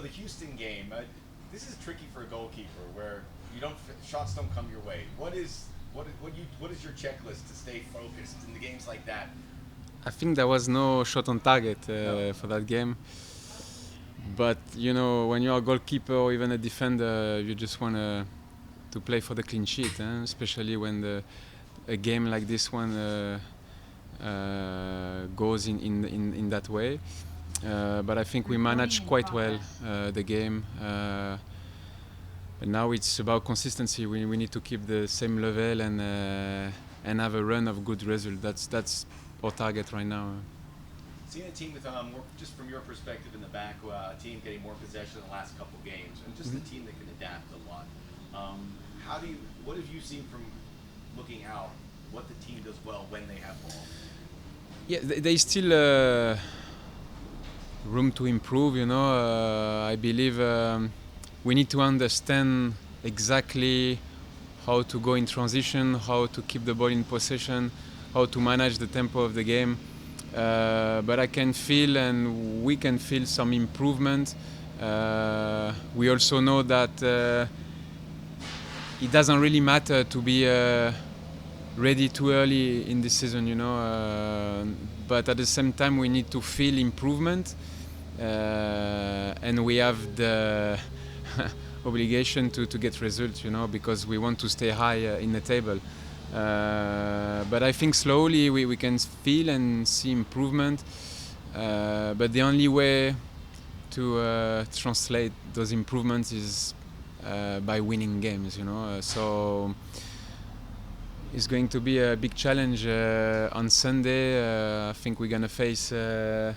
the Houston game. This is tricky for a goalkeeper, where shots don't come your way. What is your checklist to stay focused in the games like that? I think there was no shot on target No. for that game. But when you're a goalkeeper or even a defender, you just want to play for the clean sheet, especially when a game like this one goes in that way. But I think we managed quite well the game. But now it's about consistency. We need to keep the same level and have a run of good results. That's our target right now. Seeing a team with just from your perspective in the back, a team getting more possession in the last couple games, and just a team that can adapt a lot. What have you seen from looking out? What the team does well when they have ball? Yeah, there's still room to improve. I believe we need to understand exactly how to go in transition, how to keep the ball in possession, how to manage the tempo of the game. But I can feel, and we can feel, some improvement. We also know that it doesn't really matter to be ready too early in this season, but at the same time we need to feel improvement, and we have the obligation to get results, because we want to stay high in the table. But I think slowly we can feel and see improvement, but the only way to translate those improvements is by winning games, so it's going to be a big challenge on Sunday. I think we're going to face the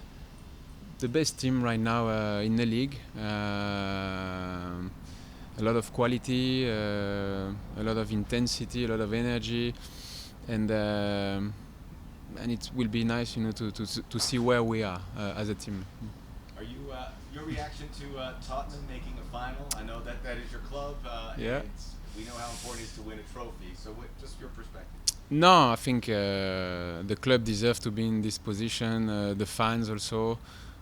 best team right now in the league. A lot of quality, a lot of intensity, a lot of energy, and it will be nice, to see where we are as a team. Are you your reaction to Tottenham making a final? I know that is your club. Yeah. And we know how important it is to win a trophy. So, just your perspective. No, I think the club deserves to be in this position. The fans also.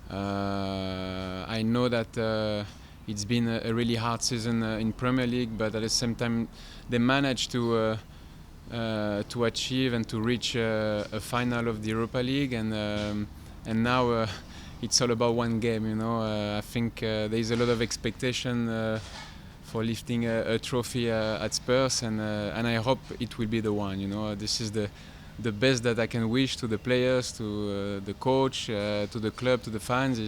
I know that it's been a really hard season in Premier League, but at the same time, they managed to achieve and to reach a final of the Europa League, and now it's all about one game. I think there is a lot of expectation for lifting a trophy at Spurs, and I hope it will be the one. This is the best that I can wish to the players, to the coach, to the club, to the fans,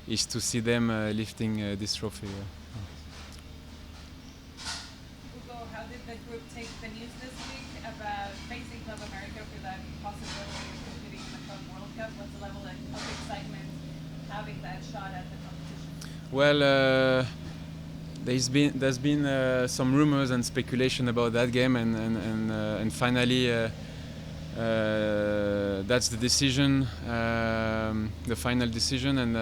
is to see them lifting this trophy. Hugo, how did the group take the news this week about facing Club America for that possibility of competing in the Club World Cup? What's the level of excitement having that shot at the competition? Well, there's been some rumors and speculation about that game, and finally that's the decision, the final decision. And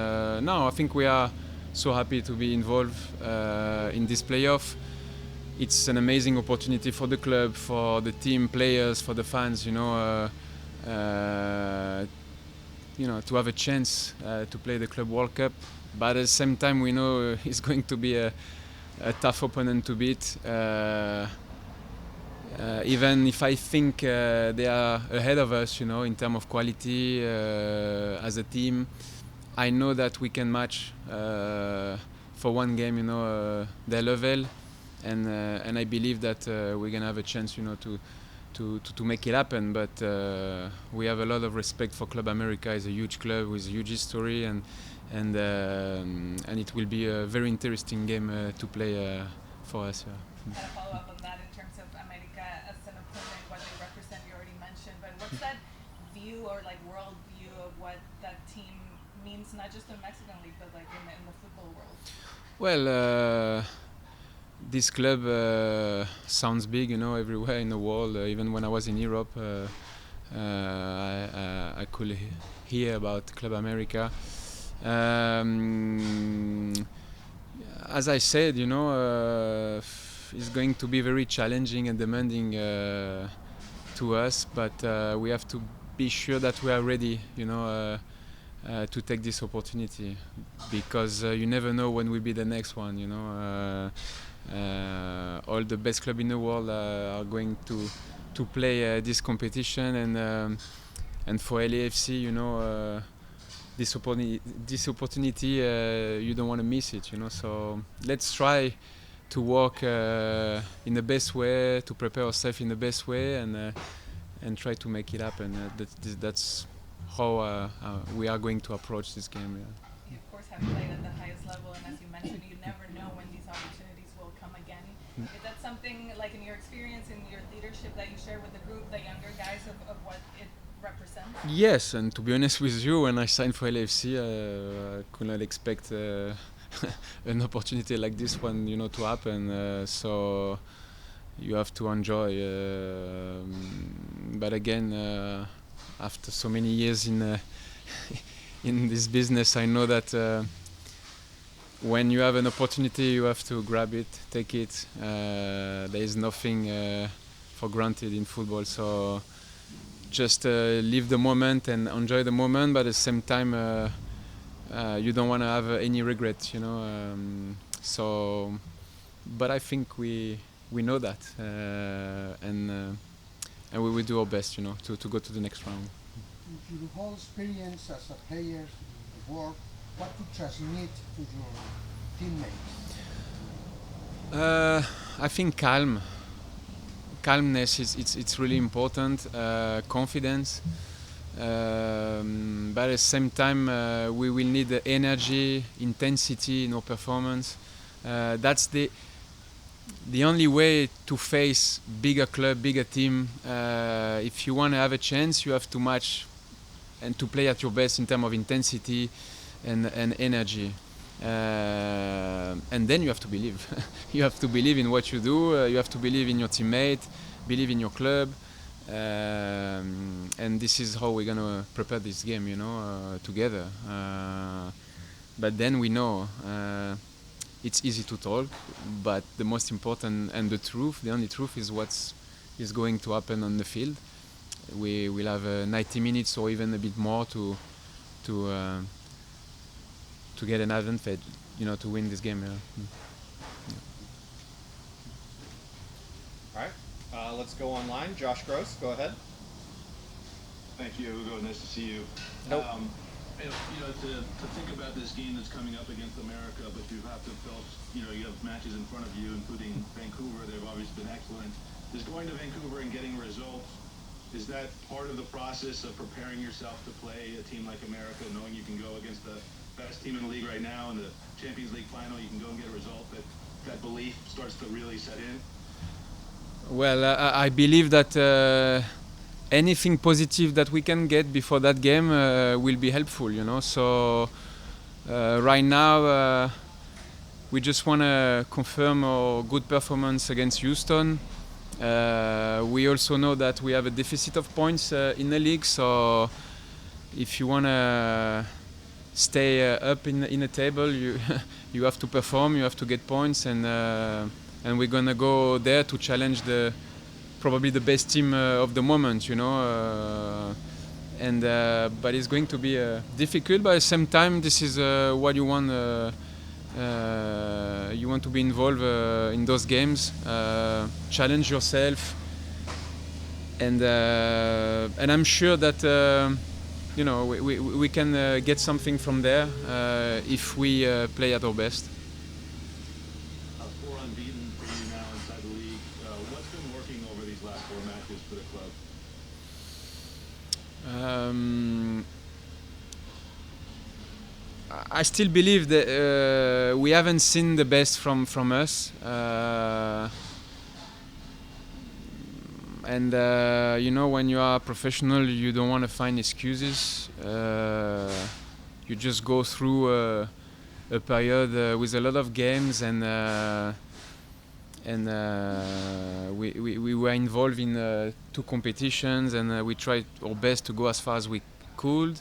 now I think we are so happy to be involved in this playoff. It's an amazing opportunity for the club, for the team, players, for the fans. To have a chance to play the Club World Cup. But at the same time, we know it's going to be a tough opponent to beat. Even if I think they are ahead of us, in terms of quality as a team, I know that we can match for one game, their level, and I believe that we're gonna have a chance, to make it happen. But we have a lot of respect for Club America. It's a huge club with a huge history, and it will be a very interesting game to play for us. And a follow up on that in terms of America as an opponent, what they represent, you already mentioned, but what's that view or world view of what that team means, not just in the Mexican League, but in the football world? Well, this club sounds big, everywhere in the world. Even when I was in Europe, I could hear about Club America. As I said, it's going to be very challenging and demanding to us, but we have to be sure that we are ready, to take this opportunity, because you never know when will be the next one. All the best clubs in the world are going to play this competition, and for LAFC, this opportunity, you don't want to miss it. So let's try to work in the best way, to prepare ourselves in the best way, and try to make it happen. That's how we are going to approach this game. You of course have played at the highest level, and as you mentioned, you never know when these opportunities will come again. Is that something, like in your experience, in your leadership, that you share with the group, the younger guys, of what it represents? Yes, and to be honest with you, when I signed for LAFC, I could not expect an opportunity like this one, to happen. So you have to enjoy. But again, after so many years in this business, I know that when you have an opportunity, you have to grab it, take it. There is nothing for granted in football. So just live the moment and enjoy the moment, but at the same time, you don't want to have any regrets, but I think we know that, and we will do our best, to go to the next round. Your whole experience as a player in the world, what to transmit to your teammates? I think calmness it's really important. Confidence. But at the same time, we will need the energy, intensity in our performance. That's the only way to face bigger club, bigger team. If you want to have a chance, you have to match and to play at your best in terms of intensity and energy. And then you have to believe. You have to believe in what you do. You have to believe in your teammate, believe in your club. And this is how we're gonna prepare this game, together. But then we know it's easy to talk, but the most important and the only truth is what is going to happen on the field. We will have 90 minutes or even a bit more to get an advantage, to win this game. All right, let's go online. Josh Gross, go ahead. Thank you, Hugo. Nice to see you. Nope. To think about this game that's coming up against America, but you have to you have matches in front of you, including Vancouver. They've obviously been excellent. Is going to Vancouver and getting results, is that part of the process of preparing yourself to play a team like America, knowing you can go against the best team in the league right now in the Champions League final, you can go and get a result, that belief starts to really set in? Well, I believe that anything positive that we can get before that game will be helpful, So right now, we just want to confirm our good performance against Houston. We also know that we have a deficit of points in the league, so if you want to stay up in the table, you have to perform, you have to get points, and we're gonna go there to challenge probably the best team of the moment, but it's going to be difficult. But at the same time, this is what you want. You want to be involved in those games, challenge yourself, and I'm sure that we can get something from there if we play at our best. 4 unbeaten for you now inside the league. What's been working over these last 4 matches for the club? I still believe that we haven't seen the best from us, and when you are a professional, you don't want to find excuses. You just go through a period with a lot of games, and we were involved in 2 competitions, and we tried our best to go as far as we could.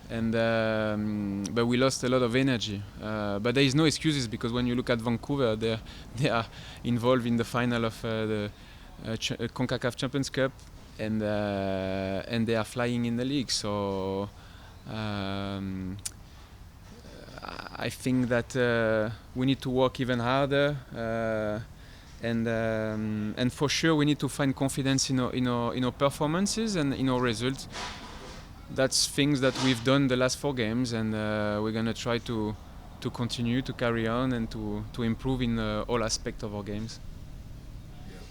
But we lost a lot of energy. But there is no excuses, because when you look at Vancouver, they are involved in the final of the CONCACAF Champions Cup, and they are flying in the league. So I think that we need to work even harder, and for sure we need to find confidence in our performances and in our results. That's things that we've done the last 4 games, and we're gonna try to continue to carry on and to improve in all aspects of our games.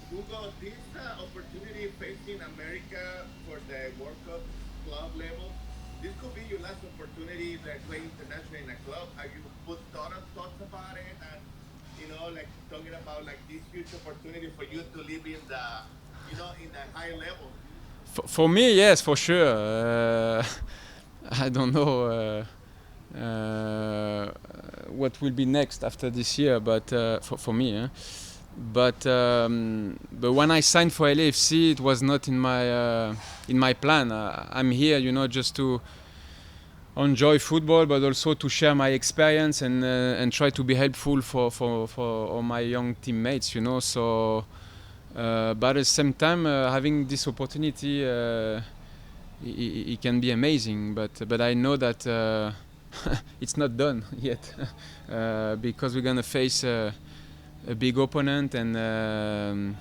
Hugo, this opportunity facing America for the World Cup club level, this could be your last opportunity to play internationally in a club. Have you put thoughts about it, and like talking about like this huge opportunity for you to live in the, in the high level? For me, yes, for sure. I don't know what will be next after this year, but for me. But when I signed for LAFC, it was not in my plan. I'm here, just to enjoy football, but also to share my experience and try to be helpful for all my young teammates. So. But at the same time, having this opportunity, it can be amazing. But I know that it's not done yet, because we're gonna face a big opponent, and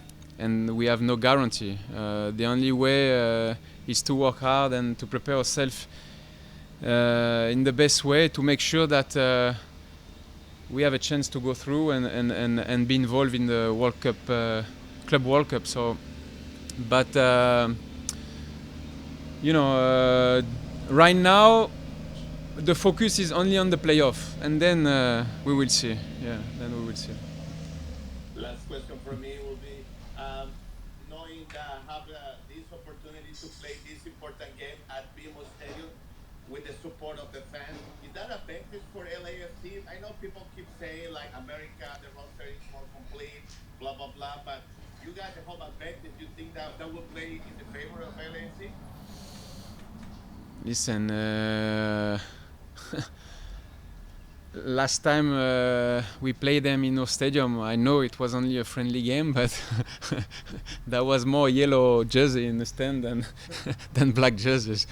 we have no guarantee. The only way is to work hard and to prepare ourselves in the best way to make sure that we have a chance to go through and be involved in the World Cup. Club World Cup. So, but right now the focus is only on the playoff, and then we will see. Yeah, then we will see. Last question from me will be, knowing that have this opportunity to play this important game at BMO Stadium with the support of the fans, is that a benefit for LAFC? I know people keep saying like America, the roster is more complete, blah blah blah, but you guys have home advantage. You think that will play in the favor of LAFC? Listen, last time we played them in our stadium, I know it was only a friendly game, but there was more yellow jersey in the stand than black jerseys.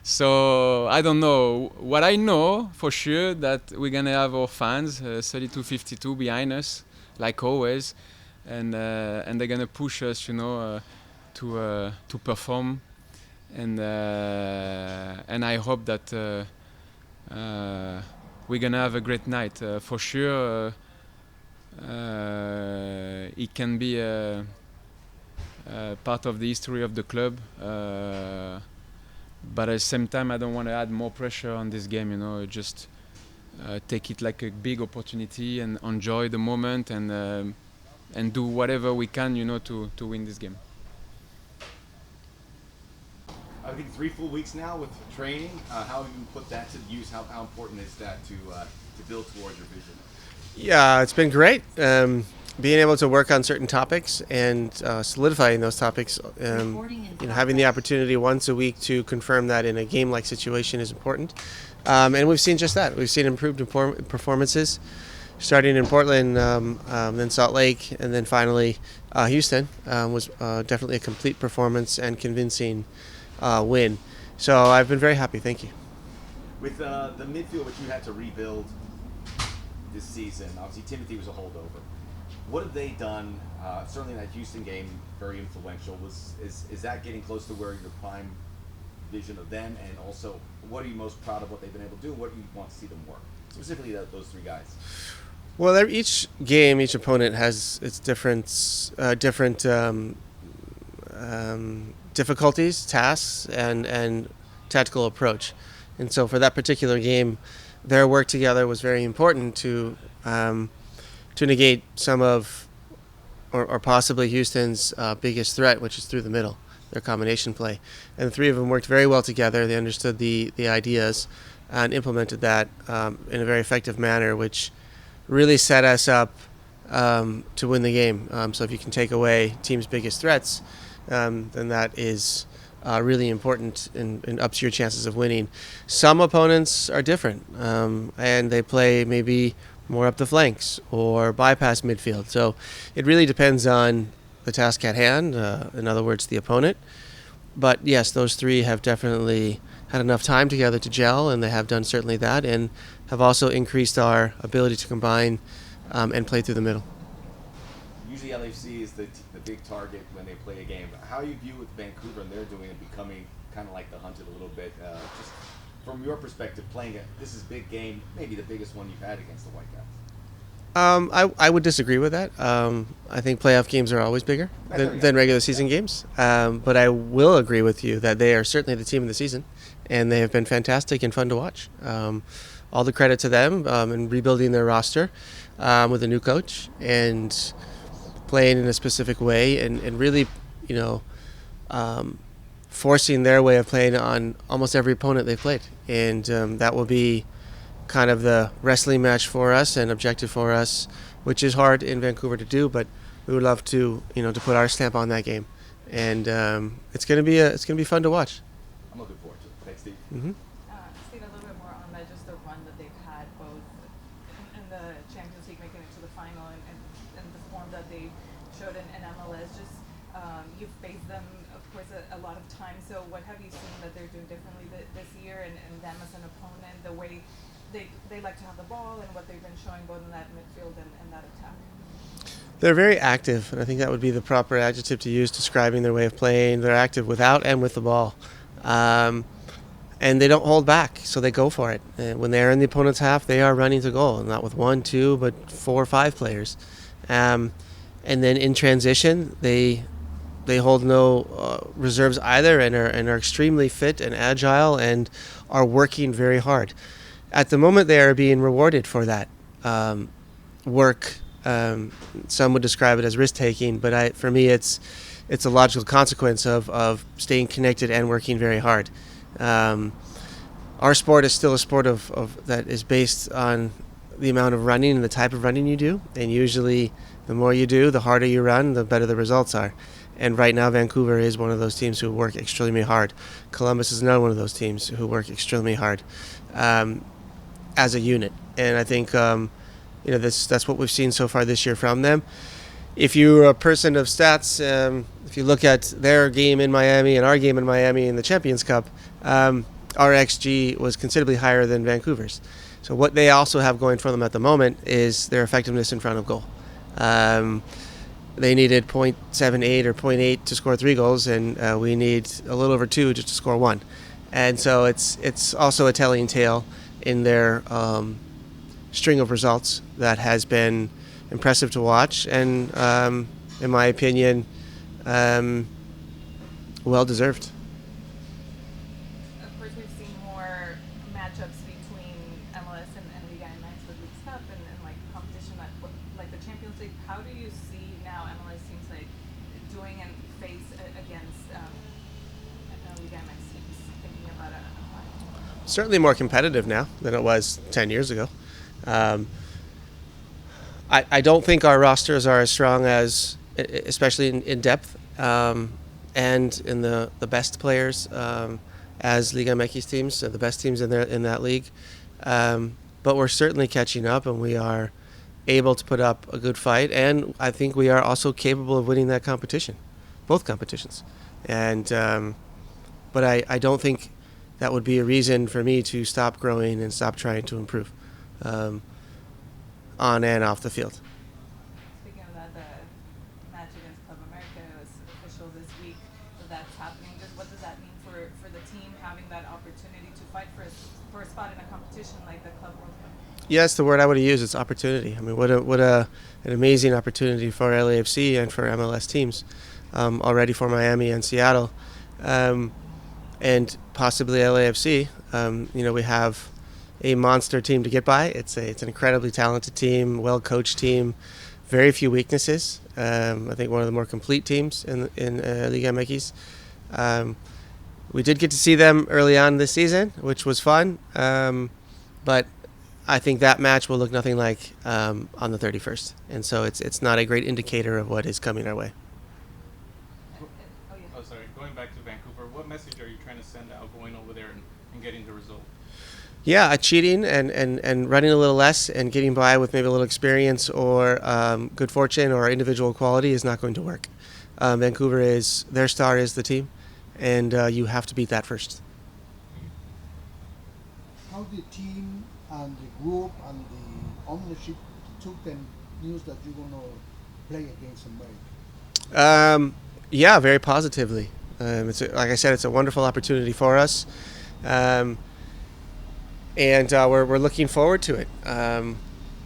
So I don't know. What I know for sure that we're gonna have our fans 32-52 behind us, like always. And they're gonna push us, to perform, and I hope that we're gonna have a great night. For sure, it can be a part of the history of the club, but at the same time, I don't want to add more pressure on this game. Just take it like a big opportunity and enjoy the moment and do whatever we can, to win this game. I think 3 full weeks now with training. How have you put that to use? How important is that to build towards your vision? Yeah, it's been great. Being able to work on certain topics and solidifying those topics, having the opportunity once a week to confirm that in a game-like situation is important. And we've seen just that. We've seen improved performances, starting in Portland, then Salt Lake, and then finally Houston was definitely a complete performance and convincing win. So I've been very happy. Thank you. With the midfield, which you had to rebuild this season, obviously Timothy was a holdover. What have they done? Certainly in that Houston game, very influential. Is that getting close to where your prime vision of them? And also, what are you most proud of what they've been able to do? What do you want to see them work? Specifically, those 3 guys. Well, each game, each opponent has its different difficulties, tasks, and tactical approach. And so for that particular game, their work together was very important to negate some of, or possibly Houston's biggest threat, which is through the middle, their combination play. And the 3 of them worked very well together. They understood the ideas and implemented that in a very effective manner, which really set us up to win the game. So if you can take away team's biggest threats, then that is really important and ups your chances of winning. Some opponents are different, and they play maybe more up the flanks or bypass midfield. So it really depends on the task at hand, in other words, the opponent. But yes, those 3 have definitely had enough time together to gel, and they have done certainly that, and have also increased our ability to combine and play through the middle. Usually LAFC is the big target when they play a game. How you view with Vancouver and they're doing it, becoming kind of like the hunted a little bit, just from your perspective, playing this is a big game, maybe the biggest one you've had against the Whitecaps. I would disagree with that. I think playoff games are always bigger than regular season games. But I will agree with you that they are certainly the team of the season, and they have been fantastic and fun to watch. All the credit to them in rebuilding their roster with a new coach and playing in a specific way and really, forcing their way of playing on almost every opponent they've played. And that will be kind of the wrestling match for us and objective for us, which is hard in Vancouver to do, but we would love to to put our stamp on that game, and it's gonna be fun to watch. I'm looking forward to it. Thanks, Steve. Mm-hmm. Steve, a little bit more on just the run that they've had, both in the Champions League, making it to the final, and the form that they showed in MLS. Just you've faced them, of course, a lot of times. So what have you seen that they're doing differently this year, and them as an opponent, the way they like to have the ball, and what they've been showing both in that midfield and that attack? They're very active, and I think that would be the proper adjective to use describing their way of playing. They're active without and with the ball. And they don't hold back, so they go for it. And when they're in the opponent's half, they are running to goal, not with 1, 2, but 4 or 5 players. And then in transition, they hold no reserves either, and are extremely fit and agile and are working very hard. At the moment, they are being rewarded for that work. Some would describe it as risk-taking, but for me, it's a logical consequence of staying connected and working very hard. Our sport is still a sport of that is based on the amount of running and the type of running you do, and usually the more you do, the harder you run, the better the results are. And right now, Vancouver is one of those teams who work extremely hard. Columbus is another one of those teams who work extremely hard as a unit. And I think that's what we've seen so far this year from them. If you're a person of stats, if you look at their game in Miami and our game in Miami in the Champions Cup, our XG was considerably higher than Vancouver's. So what they also have going for them at the moment is their effectiveness in front of goal. They needed 0.78 or 0.8 to score 3 goals, and we need a little over 2 just to score 1. And so it's also a telling tale in their string of results that has been impressive to watch, and in my opinion, well deserved. Of course, we've seen more matchups between MLS and Liga MX with Leagues Cup and like competition like the Champions League. How do you see now MLS teams like doing and face against Liga MX teams? Thinking about it. Certainly more competitive now than it was 10 years ago. I don't think our rosters are as strong as, especially in depth, and in the best players as Liga MX teams, the best teams in that league. But we're certainly catching up, and we are able to put up a good fight. And I think we are also capable of winning that competition, both competitions. And but I don't think that would be a reason for me to stop growing and stop trying to improve. On and off the field. Speaking of that, the match against Club America was official this week, so that's happening. Just what does that mean for the team having that opportunity to fight for a spot in a competition like the Club World Cup? Yes, the word I would have used is opportunity. I mean, what an amazing opportunity for LAFC and for MLS teams, already for Miami and Seattle, and possibly LAFC. We have a monster team to get by. It's an incredibly talented team, well-coached team, very few weaknesses. I think one of the more complete teams in Liga MX. We did get to see them early on this season, which was fun, but I think that match will look nothing like on the 31st, and so it's not a great indicator of what is coming our way. Oh, sorry. Going back to Vancouver, what message are you trying to send out going over there and getting the result? Yeah, cheating and running a little less and getting by with maybe a little experience or good fortune or individual quality is not going to work. Vancouver their star is the team, and you have to beat that first. how the team and the group and the ownership took the news that you're gonna play against America? Yeah, very positively. Like I said, it's a wonderful opportunity for us, and we're looking forward to it.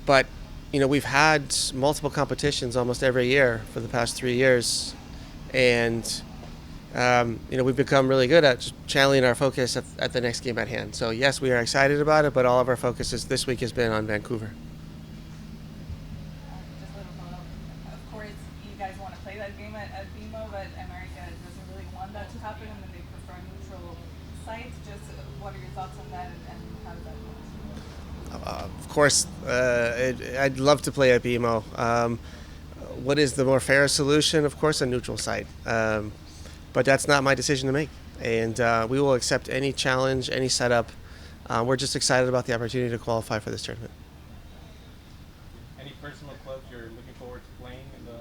But we've had multiple competitions almost every year for the past 3 years, and we've become really good at just channeling our focus at the next game at hand. So yes, we are excited about it, but all of our focus this week has been on Vancouver. Just a little follow-up. Of course, you guys want to play that game at BMO, but America doesn't really want that to happen, and then they prefer neutral sites. Just what are your thoughts on that, and how does that go? Of course, I'd love to play at BMO. What is the more fair solution? Of course, a neutral site. But that's not my decision to make. And we will accept any challenge, any setup. We're just excited about the opportunity to qualify for this tournament. Any personal clubs you're looking forward to playing in the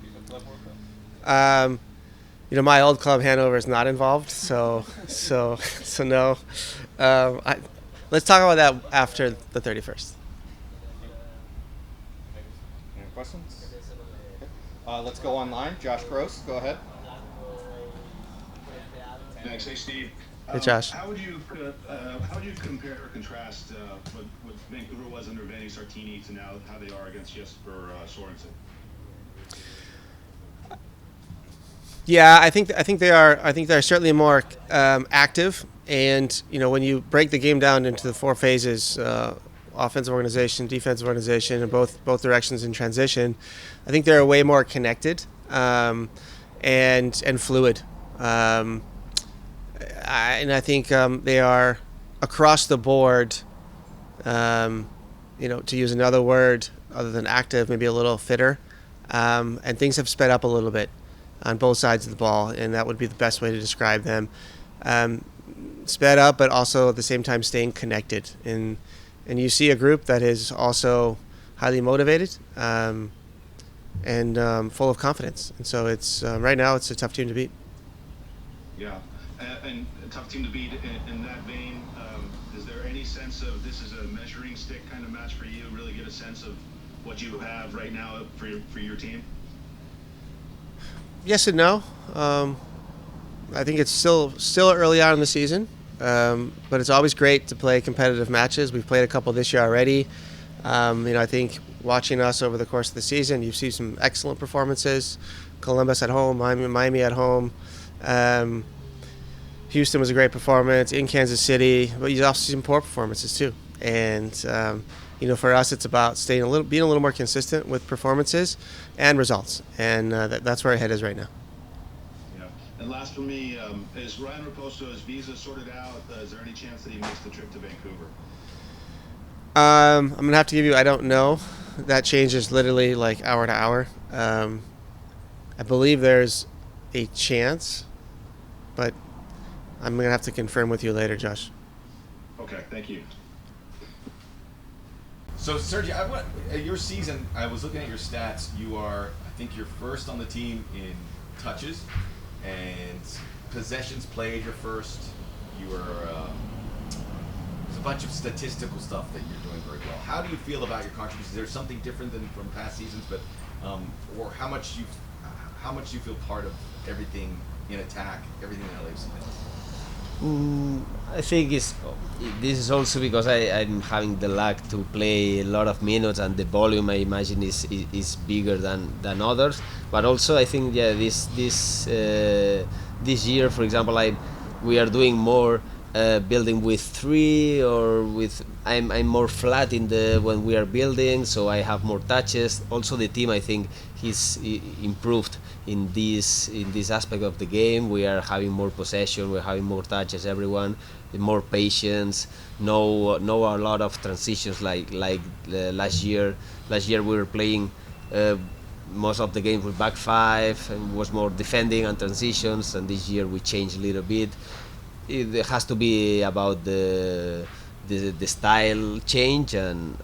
FIFA Club World Cup? My old club Hanover is not involved, so no. Let's talk about that after the 31st. Any questions? Let's go online. Josh Gross, go ahead. Thanks. Hey, Steve. Hey, Josh. How would you compare or contrast what Vancouver was under Vanni Sartini to now how they are against Jesper Sorensen? Yeah, I think they are. I think they're certainly more active. And when you break the game down into the 4 phases, offensive organization, defensive organization, in both directions in transition, I think they're way more connected and fluid. And I think they are across the board. To use another word other than active, maybe a little fitter, and things have sped up a little bit on both sides of the ball, and that would be the best way to describe them. Sped up, but also at the same time staying connected. And you see a group that is also highly motivated and full of confidence. And so it's right now it's a tough team to beat. Yeah, and a tough team to beat. In that vein, is there any sense of this is a measuring stick kind of match for you? Really get a sense of what you have right now for your team? Yes and no. I think it's still early on in the season, but it's always great to play competitive matches. We've played a couple this year already. I think watching us over the course of the season, you've seen some excellent performances. Columbus at home, Miami at home. Houston was a great performance in Kansas City, but you also see some poor performances too. And for us, it's about being a little more consistent with performances and results, and that's where our head is right now. Yeah. And last for me, is Ryan Raposo's visa sorted out? Is there any chance that he makes the trip to Vancouver? I'm gonna have to give you. I don't know. That changes literally like hour to hour. I believe there's a chance, but I'm gonna have to confirm with you later, Josh. Okay, thank you. So, Sergi, your season, I was looking at your stats. You are, I think you're first on the team in touches and possessions played. You're first. You were, there's a bunch of statistical stuff that you're doing very well. How do you feel about your contributions? Is there something different than from past seasons, but or how much you feel part of everything in attack, everything that LAFC does? I think this is also because I'm having the luck to play a lot of minutes, and the volume I imagine is bigger than others. But also I think this year, for example, we are doing more building with 3 or with I'm more flat when we are building, so I have more touches. Also the team, I think he's improved in this aspect of the game. We are having more possession, we're having more touches, everyone, more patience, know a lot of transitions like last year. Last year we were playing most of the games with back 5 and was more defending and transitions, and this year we changed a little bit. It has to be about the style change, and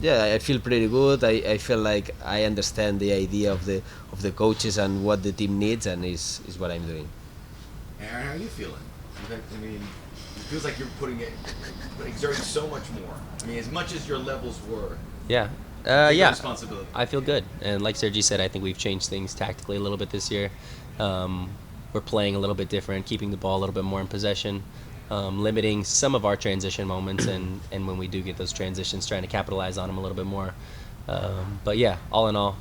I feel pretty good. I feel like I understand the idea of the coaches and what the team needs, and is what I'm doing. Aaron, how are you feeling? I mean, feels like you're exerting so much more. I mean, as much as your levels were. Yeah. Yeah. Responsibility. I feel good. And like Sergi said, I think we've changed things tactically a little bit this year. We're playing a little bit different, keeping the ball a little bit more in possession, limiting some of our transition moments, and when we do get those transitions, trying to capitalize on them a little bit more. But yeah, all in all,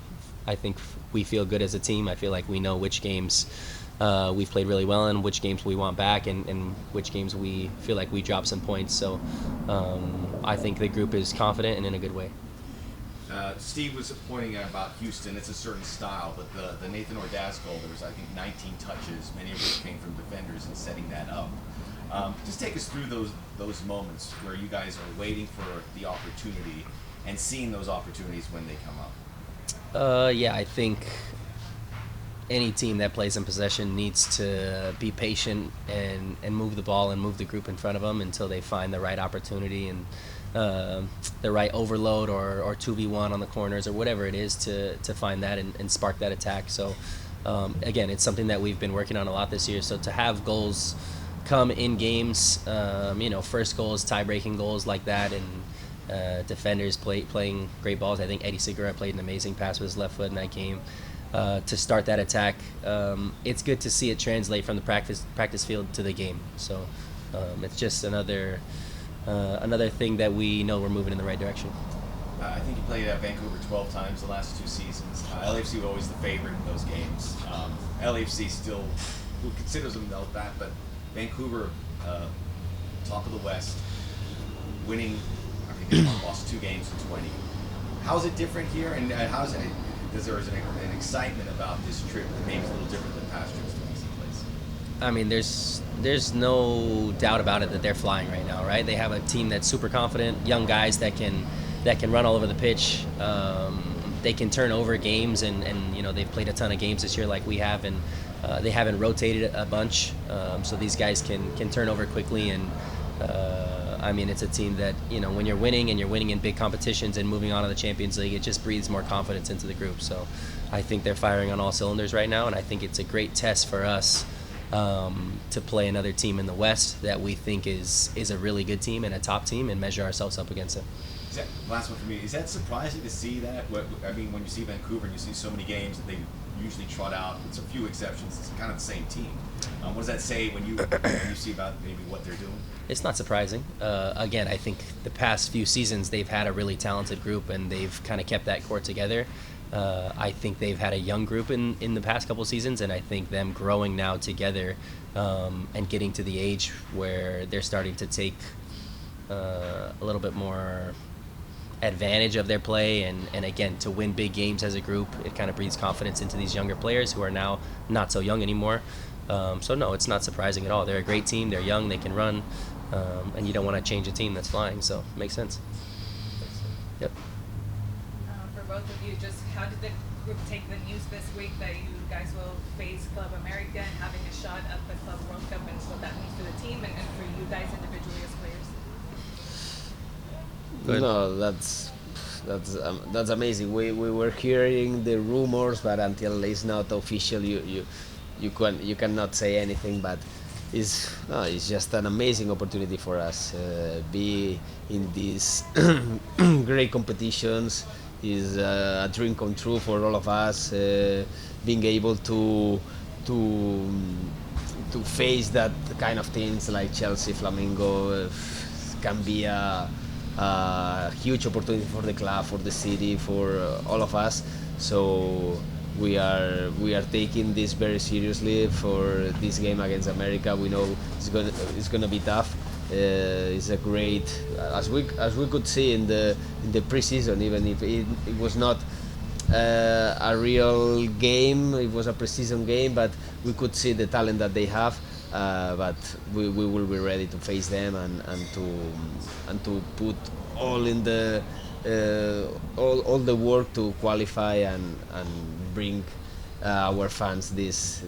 I think we feel good as a team. I feel like we know which games we've played really well in, which games we want back, and which games we feel like we dropped some points. So I think the group is confident and in a good way. Steve was pointing out about Houston. It's a certain style, but the Nathan Ordaz goal, there was, I think, 19 touches, many of which came from defenders and setting that up. Just take us through those moments where you guys are waiting for the opportunity and seeing those opportunities when they come up. Yeah, I think any team that plays in possession needs to be patient and move the ball and move the group in front of them until they find the right opportunity and the right overload or 2v1 on the corners or whatever it is to find that and spark that attack. So again, it's something that we've been working on a lot this year. So to have goals come in games, first goals, tie-breaking goals like that, and defenders playing great balls. I think Eddie Segura played an amazing pass with his left foot in that game to start that attack. It's good to see it translate from the practice field to the game. So it's just another thing that we know we're moving in the right direction. I think you played at Vancouver 12 times the last 2 seasons. LAFC was always the favorite in those games. LAFC still considers themselves that, but Vancouver, top of the West, winning, I think they lost 2 games in 20. How is it different here, and how's it? Is there an excitement about this trip that maybe is a little different than past trips to BC Place? I mean, there's no doubt about it that they're flying right now, right? They have a team that's super confident, young guys that can run all over the pitch. They can turn over games, and they've played a ton of games this year like we have, and they haven't rotated a bunch, so these guys can turn over quickly. And I mean, it's a team that, when you're winning and you're winning in big competitions and moving on to the Champions League, it just breathes more confidence into the group. So I think they're firing on all cylinders right now, and I think it's a great test for us to play another team in the West that we think is a really good team and a top team, and measure ourselves up against it. Last one for me. Is that surprising to see that? I mean, when you see Vancouver and you see so many games that they usually trot out, it's a few exceptions, it's kind of the same team. What does that say when you see about maybe what they're doing? It's not surprising. Again, I think the past few seasons they've had a really talented group, and they've kind of kept that core together. I think they've had a young group in the past couple seasons, and I think them growing now together and getting to the age where they're starting to take a little bit more advantage of their play, and again, to win big games as a group, it kind of breathes confidence into these younger players who are now not so young anymore. So no, it's not surprising at all. They're a great team, they're young, they can run, and you don't want to change a team that's flying, so it makes sense. Yep. For both of you, just how did the group take the news this week that you guys will face Club America and having a shot at the Club World Cup, and what that means for the team and for you guys individually as players? No, that's amazing. We were hearing the rumors, but until it's not official, you cannot say anything. But it's just an amazing opportunity for us. Be in these great competitions is a dream come true for all of us. Being able to face that kind of things like Chelsea, Flamengo, can be a huge opportunity for the club, for the city, for all of us. So we are taking this very seriously for this game against America. We know it's gonna be tough. It's a great, as we could see in the preseason, even if it was not a real game, it was a preseason game, but we could see the talent that they have. But we will be ready to face them and to put all in the all the work to qualify and bring our fans this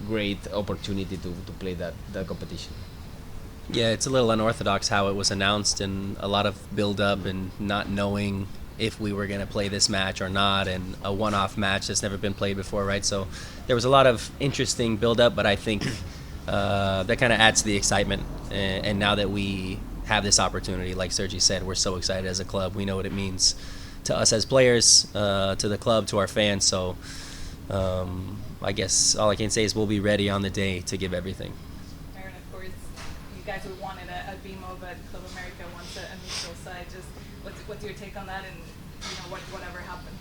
great opportunity to play that competition. Yeah, it's a little unorthodox how it was announced, and a lot of build-up and not knowing if we were going to play this match or not, and a one-off match that's never been played before, right? So there was a lot of interesting build-up, but I think that kind of adds to the excitement. And now that we have this opportunity, like Sergi said, we're so excited as a club. We know what it means to us as players, to the club, to our fans. So I guess all I can say is we'll be ready on the day to give everything. Aaron, of course, you guys would want it at BMO, but Club America wants a neutral side. Just what's your take on that, and whatever happens?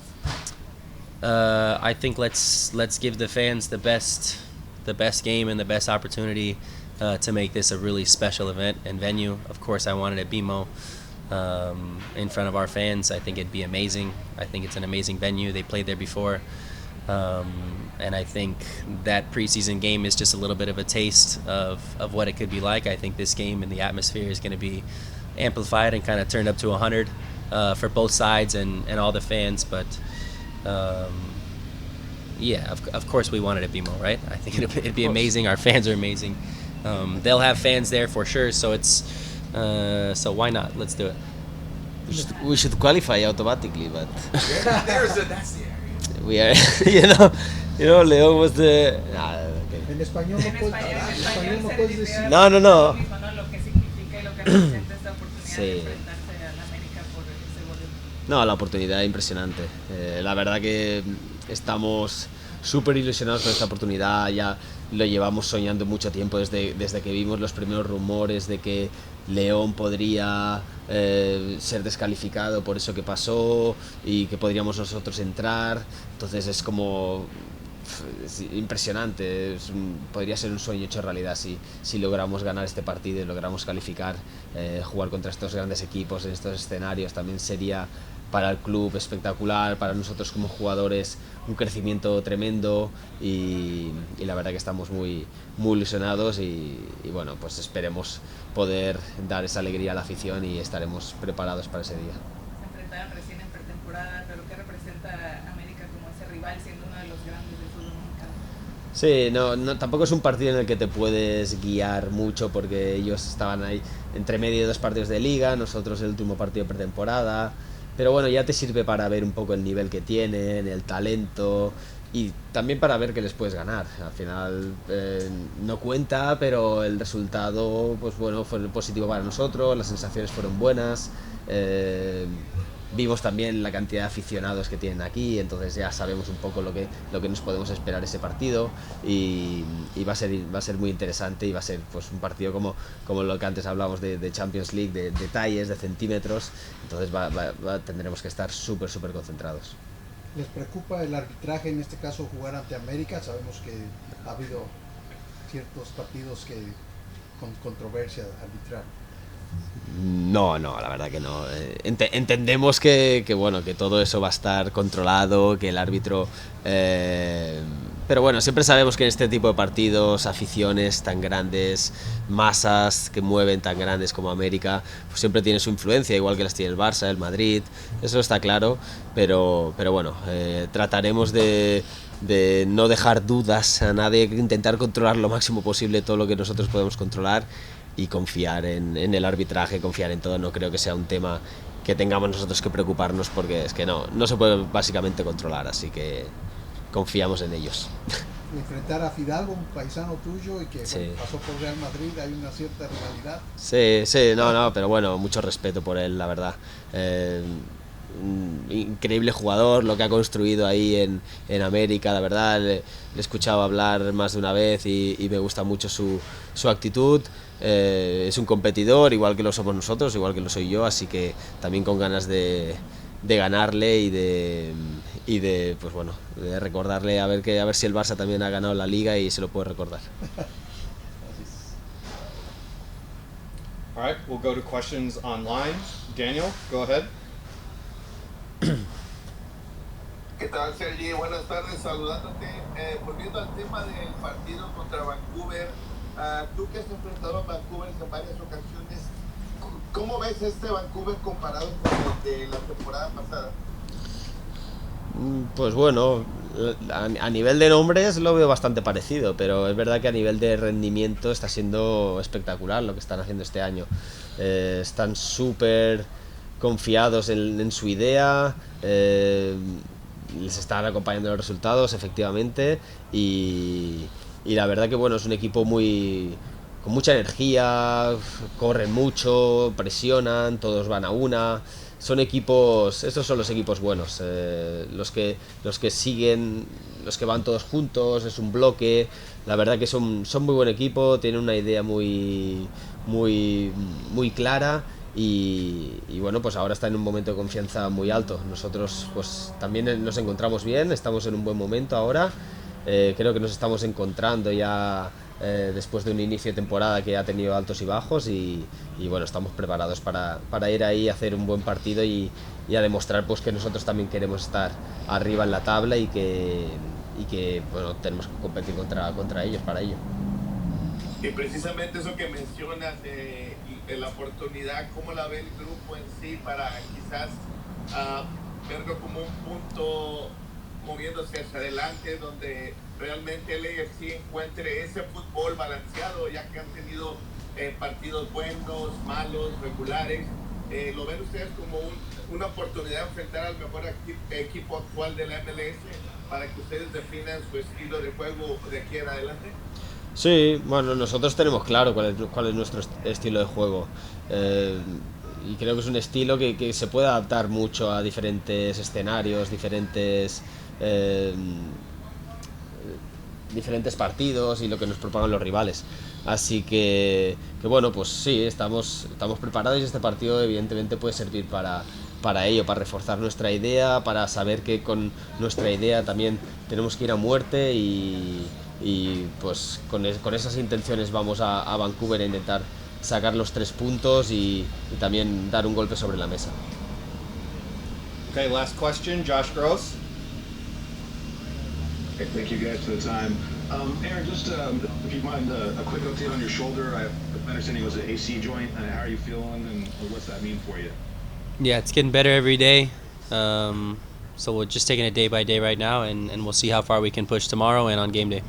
I think let's give the fans the best game and the best opportunity to make this a really special event and venue. Of course, I want it at BMO in front of our fans. I think it'd be amazing. I think it's an amazing venue. They played there before. And I think that preseason game is just a little bit of a taste of what it could be like. I think this game and the atmosphere is going to be amplified and kind of turned up to 100 for both sides and all the fans. But yeah, of course we want it at BMO, right? I think it'd be amazing. Our fans are amazing. They'll have fans there for sure. So it's so why not? Let's do it. We should qualify automatically, but That's the area. we are, León was the. Okay. En español no puedes decir. No. Lo que significa y lo que representa esta oportunidad Sí. de enfrentarse a la América por ese volumen. No, la oportunidad impresionante. La verdad que estamos súper ilusionados con esta oportunidad. Ya lo llevamos soñando mucho tiempo desde que vimos los primeros rumores de que León podría ser descalificado por eso que pasó y que podríamos nosotros entrar. Entonces es impresionante. Podría ser un sueño hecho realidad si logramos ganar este partido y logramos calificar. Jugar contra estos grandes equipos en estos escenarios también sería para el club espectacular, para nosotros como jugadores un crecimiento tremendo y la verdad que estamos muy ilusionados y bueno, pues esperemos poder dar esa alegría a la afición y estaremos preparados para ese día. Se enfrentaron recién en pretemporada, pero ¿qué representa América como ese rival siendo uno de los grandes del fútbol mexicano? Sí, no, tampoco es un partido en el que te puedes guiar mucho porque ellos estaban ahí entre medio de 2 partidos de liga, nosotros el último partido de pretemporada. Pero bueno, ya te sirve para ver un poco el nivel que tienen, el talento y también para ver que les puedes ganar. Al final no cuenta, pero el resultado pues bueno, fue positivo para nosotros, las sensaciones fueron buenas. Vimos también la cantidad de aficionados que tienen aquí, entonces ya sabemos un poco lo que nos podemos esperar ese partido y va a ser muy interesante y va a ser pues un partido como lo que antes hablábamos de Champions League, de detalles, de centímetros, entonces tendremos que estar súper concentrados. ¿Les preocupa el arbitraje, en este caso jugar ante América? Sabemos que ha habido ciertos partidos con controversia arbitral. No, la verdad que no. Entendemos que todo eso va a estar controlado, que el árbitro... pero bueno, siempre sabemos que en este tipo de partidos, aficiones tan grandes, masas que mueven tan grandes como América, pues siempre tiene su influencia, igual que las tiene el Barça, el Madrid, eso está claro, pero bueno, trataremos de no dejar dudas a nadie, intentar controlar lo máximo posible todo lo que nosotros podemos controlar y confiar en el arbitraje, confiar en todo. No creo que sea un tema que tengamos nosotros que preocuparnos porque es que no se puede básicamente controlar, así que confiamos en ellos. Enfrentar a Fidalgo, un paisano tuyo y que Sí. pasó por Real Madrid, hay una cierta rivalidad. Sí, no, pero bueno, mucho respeto por él, la verdad. Un increíble jugador, lo que ha construido ahí en América, la verdad, le he escuchado hablar más de una vez y me gusta mucho su actitud. Es un competidor, igual que lo somos nosotros, igual que lo soy yo, así que también con ganas de ganarle y de pues bueno, de recordarle a ver si el Barça también ha ganado la Liga y se lo puede recordar. All right, we'll go to questions online. Daniel, go ahead. ¿Qué tal, Sergi? Buenas tardes, saludándote. Volviendo al tema del partido contra Vancouver, tú que has enfrentado a Vancouver en varias ocasiones, ¿cómo ves este Vancouver comparado con el de la temporada pasada? Pues bueno, a nivel de nombres lo veo bastante parecido, pero es verdad que a nivel de rendimiento está siendo espectacular lo que están haciendo este año. Están súper confiados en su idea, les están acompañando los resultados efectivamente y la verdad que bueno, es un equipo con mucha energía, corren mucho, presionan, todos van a una. Son equipos, estos son los equipos buenos, los que siguen, los que van todos juntos, es un bloque. La verdad que son muy buen equipo, tienen una idea muy clara. Y bueno, pues ahora está en un momento de confianza muy alto. Nosotros pues también nos encontramos bien, estamos en un buen momento ahora. Creo que nos estamos encontrando ya después de un inicio de temporada que ha tenido altos y bajos y bueno, estamos preparados para ir ahí a hacer un buen partido y a demostrar pues que nosotros también queremos estar arriba en la tabla y que bueno, tenemos que competir contra ellos para ello. Y precisamente eso que mencionas de la oportunidad, ¿cómo la ve el grupo en sí para quizás verlo como un punto moviéndose hacia adelante, donde realmente el LAFC encuentre ese fútbol balanceado, ya que han tenido partidos buenos, malos, regulares? ¿Lo ven ustedes como una oportunidad de enfrentar al mejor equipo actual de la MLS para que ustedes definan su estilo de juego de aquí en adelante? Sí, bueno, nosotros tenemos claro cuál es nuestro estilo de juego. Y creo que es un estilo que se puede adaptar mucho a diferentes escenarios, diferentes partidos y lo que nos propagan los rivales. Así que bueno, pues sí, estamos preparados y este partido evidentemente puede servir para ello, para reforzar nuestra idea, para saber que con nuestra idea también tenemos que ir a muerte y pues con esas intenciones vamos a Vancouver a intentar sacar los 3 puntos y también dar un golpe sobre la mesa. Okay, last question, Josh Gross. Okay, thank you guys for the time. Aaron, just if you mind a quick update on your shoulder. My understanding was an AC joint. How are you feeling, and what's that mean for you? Yeah, it's getting better every day. So we're just taking it day by day right now, and we'll see how far we can push tomorrow and on game day.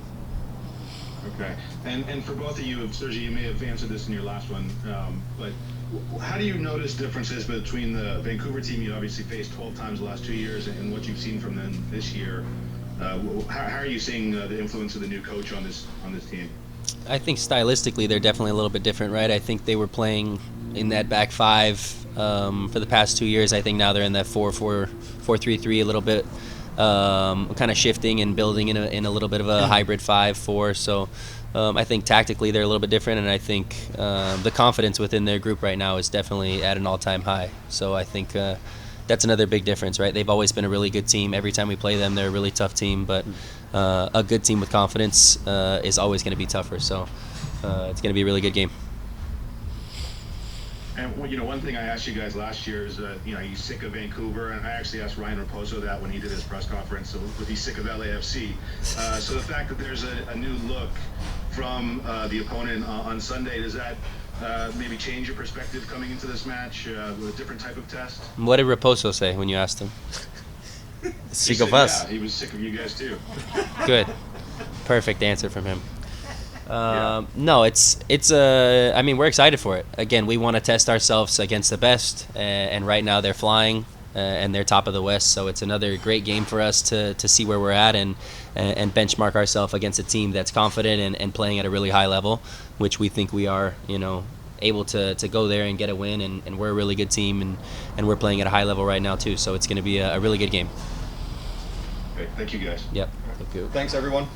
Okay, and for both of you, Sergi, you may have answered this in your last one, but how do you notice differences between the Vancouver team you obviously faced 12 times the last 2 years and what you've seen from them this year? How are you seeing the influence of the new coach on this team? I think stylistically they're definitely a little bit different, right? I think they were playing in that back five for the past 2 years. I think now they're in that 4-4-3-3 a little bit, kind of shifting and building in a little bit of a hybrid 5-4. So I think tactically they're a little bit different, and I think the confidence within their group right now is definitely at an all-time high. So I think that's another big difference, right? They've always been a really good team. Every time we play them, they're a really tough team, but a good team with confidence is always going to be tougher. So it's going to be a really good game. And one thing I asked you guys last year is, are you sick of Vancouver? And I actually asked Ryan Raposo that when he did his press conference. So was he sick of LAFC? So the fact that there's a new look from the opponent on Sunday, does that maybe change your perspective coming into this match with a different type of test? What did Raposo say when you asked him? Sick of us. Yeah, he was sick of you guys too. Good. Perfect answer from him. Yeah. No, it's I mean, we're excited for it. Again, we want to test ourselves against the best, and right now they're flying, and they're top of the West. So it's another great game for us to see where we're at and benchmark ourselves against a team that's confident and playing at a really high level, which we think we are. Able to go there and get a win, and we're a really good team, and we're playing at a high level right now too. So it's going to be a really good game. Okay, thank you guys. Yep. Thank you. Thanks, everyone.